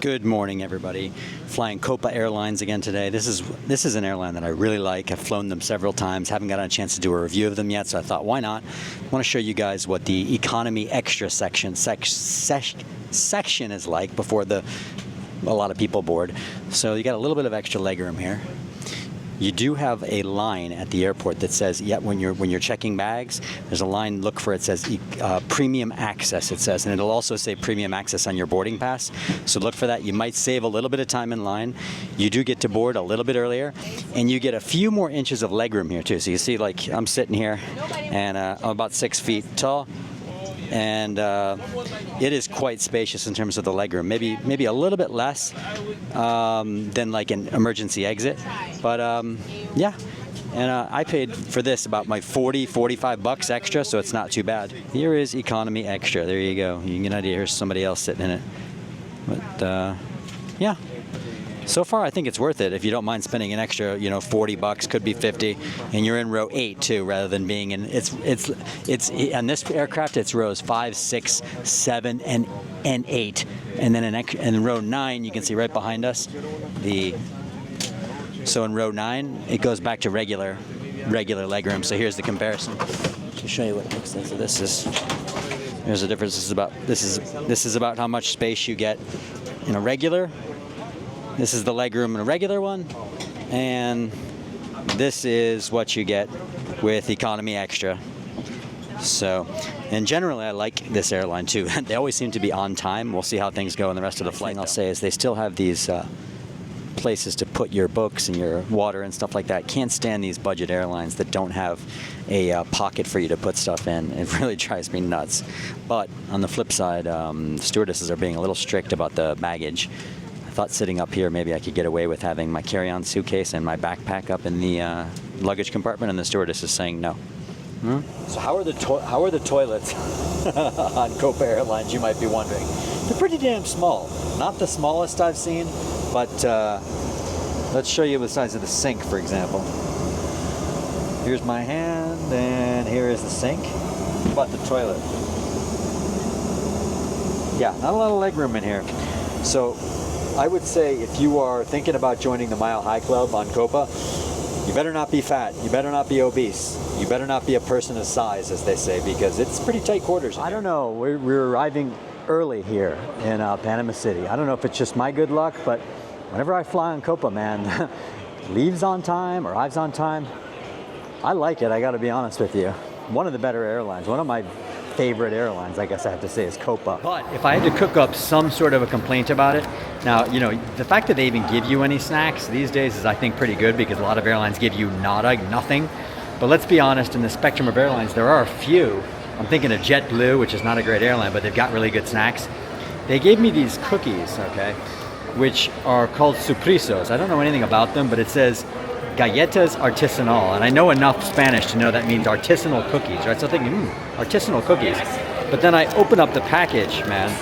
Good morning, everybody. Flying Copa Airlines again today. This is an airline that I really like. I've flown them several times. Haven't gotten a chance to do a review of them yet, so I thought, why not? I want to show you guys what the economy extra section is like before a lot of people board. So you got a little bit of extra legroom here. You do have a line at the airport that says, yeah, when you're checking bags, there's a line, look for it, says premium access, it says, and it'll also say premium access on your boarding pass. So look for that. You might save a little bit of time in line. You do get to board a little bit earlier, and you get a few more inches of legroom here too. So you see, like, I'm sitting here, and I'm about 6 feet tall, and it is quite spacious in terms of the legroom. Maybe a little bit less than like an emergency exit, but yeah. And I paid for this about my $45 extra, so it's not too bad. Here is economy extra. There you go. You can get an idea. Here's somebody else sitting in it. But yeah. So far, I think it's worth it if you don't mind spending an extra, $40, could be 50, and you're in row 8 too, rather than being in. It's on this aircraft. It's rows 5, 6, 7, and 8, and then in row 9, you can see right behind us So in row 9, it goes back to regular legroom. So here's the comparison to show you what it looks like. So there's a difference. This is about how much space you get in a regular. This is the legroom in a regular one, and this is what you get with economy extra. So, and generally I like this airline too. They always seem to be on time. We'll see how things go in the rest of the flight. I'll say is they still have these places to put your books and your water and stuff like that. Can't stand these budget airlines that don't have a pocket for you to put stuff in. It really drives me nuts. But on the flip side, stewardesses are being a little strict about the baggage. I thought sitting up here, maybe I could get away with having my carry-on suitcase and my backpack up in the luggage compartment, and the stewardess is saying no. So how are the toilets on Copa Airlines, you might be wondering? They're pretty damn small. Not the smallest I've seen, but let's show you the size of the sink, for example. Here's my hand, and here is the sink. How about the toilet? Yeah, not a lot of legroom in here. So I would say if you are thinking about joining the Mile High Club on Copa, you better not be fat, you better not be obese, you better not be a person of size, as they say, because it's pretty tight quarters. I don't know, we're arriving early here in Panama City. I don't know if it's just my good luck, but whenever I fly on Copa, man, leaves on time, arrives on time. I like it, I gotta be honest with you. One of the better airlines, one of my favorite airlines, I guess I have to say, is Copa. But if I had to cook up some sort of a complaint about it, now, the fact that they even give you any snacks these days is, I think, pretty good, because a lot of airlines give you nothing. But let's be honest, in the spectrum of airlines, there are a few. I'm thinking of JetBlue, which is not a great airline, but they've got really good snacks. They gave me these cookies, okay, which are called suprisos. I don't know anything about them, but it says galletas artisanal, and I know enough Spanish to know that means artisanal cookies, right? So I'm thinking, artisanal cookies. But then I open up the package, man,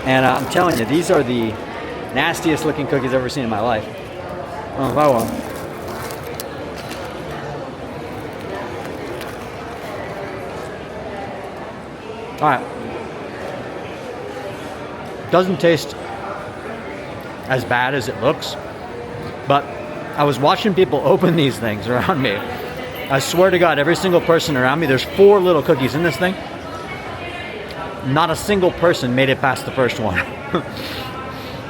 and I'm telling you, these are the nastiest looking cookies I've ever seen in my life. Oh, wow. All right. Doesn't taste as bad as it looks, but I was watching people open these things around me. I swear to God, every single person around me, there's 4 little cookies in this thing. Not a single person made it past the first one.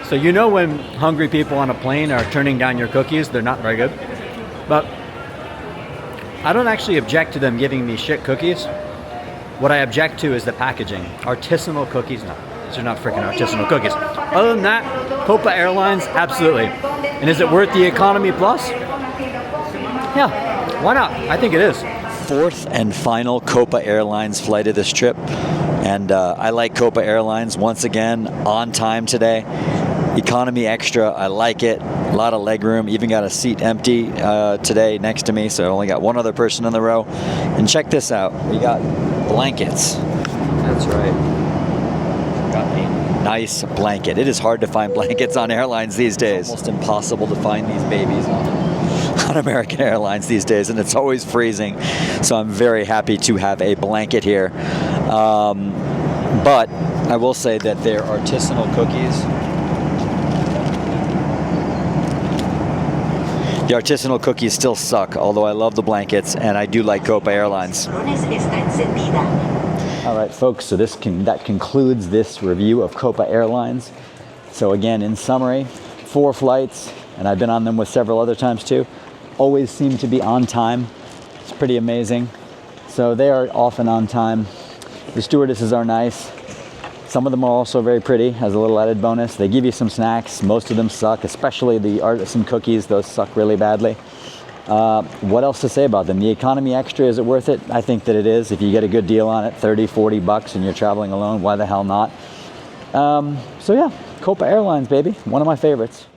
So when hungry people on a plane are turning down your cookies, they're not very good. But I don't actually object to them giving me shit cookies. What I object to is the packaging. Artisanal cookies, no. These are not freaking artisanal cookies. Other than that, Copa Airlines, absolutely. And is it worth the economy plus? Yeah, why not? I think it is. Fourth and final Copa Airlines flight of this trip. And I like Copa Airlines, once again, on time today. Economy extra, I like it. A lot of legroom, even got a seat empty today next to me, so I only got one other person in the row. And check this out, we got blankets. That's right. Got a nice blanket. It is hard to find blankets on airlines these days. It's almost impossible to find these babies on American Airlines these days, and it's always freezing. So I'm very happy to have a blanket here. But I will say that their artisanal cookies The artisanal cookies still suck, although I love the blankets, and I do like Copa Airlines. All right, folks, so that concludes this review of Copa Airlines. So again, in summary, 4 flights, and I've been on them with several other times too, always seem to be on time. It's pretty amazing. So they are often on time. The stewardesses are nice. Some of them are also very pretty, as a little added bonus. They give you some snacks. Most of them suck, especially the artisan cookies. Those suck really badly. What else to say about them? The economy extra, is it worth it? I think that it is. If you get a good deal on it, 30, 40 bucks, and you're traveling alone, why the hell not? So yeah, Copa Airlines, baby. One of my favorites.